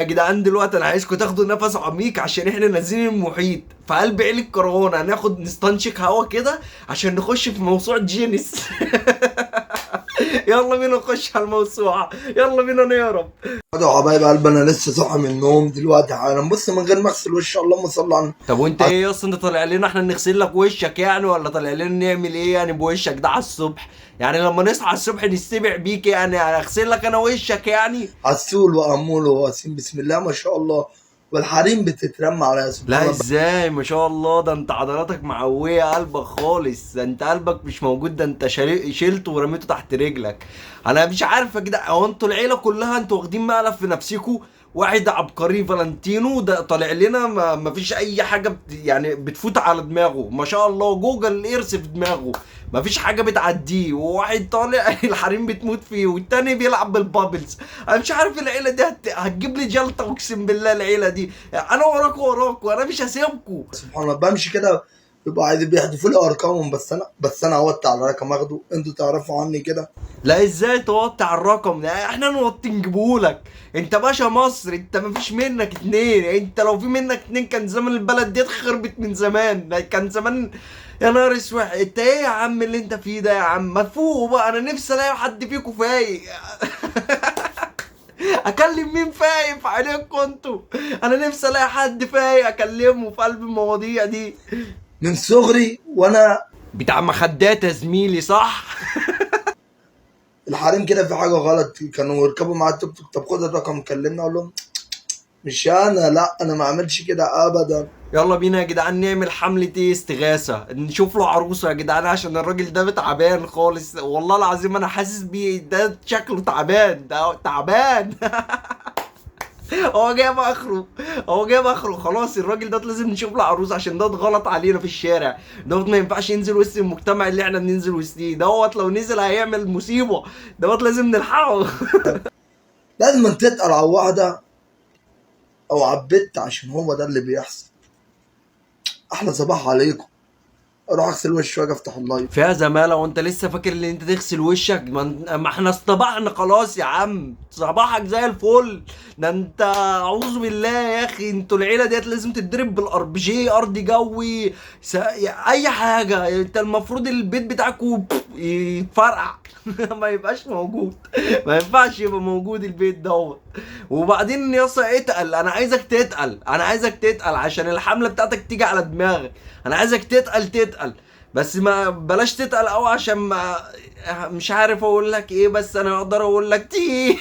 يا جدعان دلوقتي انا عايزكم تاخدوا نفس عميق عشان احنا نازلين المحيط في قلب عيل الكورونا، هناخد نستنشق هوا كده عشان نخش في موسوعة جينيس. يلا بينا نخش على الموسوعة، يلا بينا نهرب. يا حبايب قلبي، انا لسه صاحي من النوم دلوقتي حالا. بص، من غير ما اغسل وشي، اللهم صل على طب وانت ايه اصلا؟ انت طالع لنا احنا نغسل لك وشك يعني، ولا طالع لنا نعمل ايه يعني بوشك ده على الصبح؟ يعني لما نصحى الصبح نستمع بيك يعني اغسل لك انا وشك يعني؟ عسول وامول ووسيم، بسم الله ما شاء الله. والحريم بتترمى عليا، سبحان لا الله. ازاي ما شاء الله، ده انت عضلاتك معويه قلبك خالص، ده انت قلبك مش موجود، ده انت شلته ورميته تحت رجلك. انا مش عارف يا كده، هو انتوا العيله كلها انتوا واخدين مقلب في نفسكوا؟ واحد عبقري فالنتينو ده طالع لنا ما فيش اي حاجه يعني بتفوت على دماغه، ما شاء الله جوجل ايرث في دماغه، ما فيش حاجه بتعديه، وواحد طالع الحريم بتموت فيه، والتاني بيلعب بالبابلز. انا مش عارف العيله دي هتجيب لي جلطه، اقسم بالله العيله دي. انا وراكوا انا مش هسيبكوا. سبحان الله، بمشي كده يبقى عايز بيحذفوا لي ارقامهم، بس انا عودت على رقم اخده. انتوا تعرفوا عني كده. لا ازاي توطي على الرقم ده؟ احنا نوطي نجيبهولك. انت باشا مصر، انت مفيش منك اتنين، انت لو في منك اتنين كان زمان البلد دي اتخربت من زمان، ده كان زمان. يا نهار اسود، انت ايه يا عم اللي انت فيه ده يا عم؟ ما تفوقوا بقى، انا نفسي الاقي حد فيكم فايق. اكلم مين فايق في عليكم انتوا؟ انا نفسي الاقي حد فايق اكلمه في قلب المواضيع دي. من صغري وانا بتاع مخدات يا زميلي، صح؟ الحريم كده في حاجه غلط. كانوا يركبوا معايا التوك توك، طب خد الرقم كلمنا، اقول لهم مش انا، لا انا ما اعملش كده ابدا. يلا بينا يا جدعان نعمل حملة ايه استغاثة، نشوف له عروسة يا جدعان، عشان الراجل ده تعبان خالص، والله العظيم انا حاسس بيه، ده شكله تعبان، ده تعبان. هو جايب اخره، هو جايب اخره خلاص. الراجل ده لازم نشوف له عروسة، عشان ده غلط علينا في الشارع، دوت ما ينفعش ينزل وسط المجتمع اللي احنا بننزل وسطيه، دوت لو نزل هيعمل مصيبة، دوت لازم نلحقه. لازم تتقل على واحده او عبدت، عشان هو ده اللي بيحصل. احلى صباح عليكم. اروح اغسل وشي واجي افتح اللايف. فيها زمالة، وانت لسه فاكر ان انت تغسل وشك؟ ما احنا اصطبحنا خلاص يا عم، صباحك زي الفل. ده انت اعوذ بالله يا اخي، انتوا العيله ديت لازم تتضرب بالار بي جي، ارض جوي، اي حاجه. انت المفروض البيت بتاعكوا يتفرقع. ما يبقاش موجود، ما ينفعش يبقى موجود البيت دوت. وبعدين يا اسطى اتقل، انا عايزك تتقل، انا عايزك تتقل عشان الحمله بتاعتك تيجي على دماغك. انا عايزك تتقل، بس ما بلاش تتقل قوي، عشان ما مش عارف اقول لك ايه، بس انا اقدر اقول لك تي.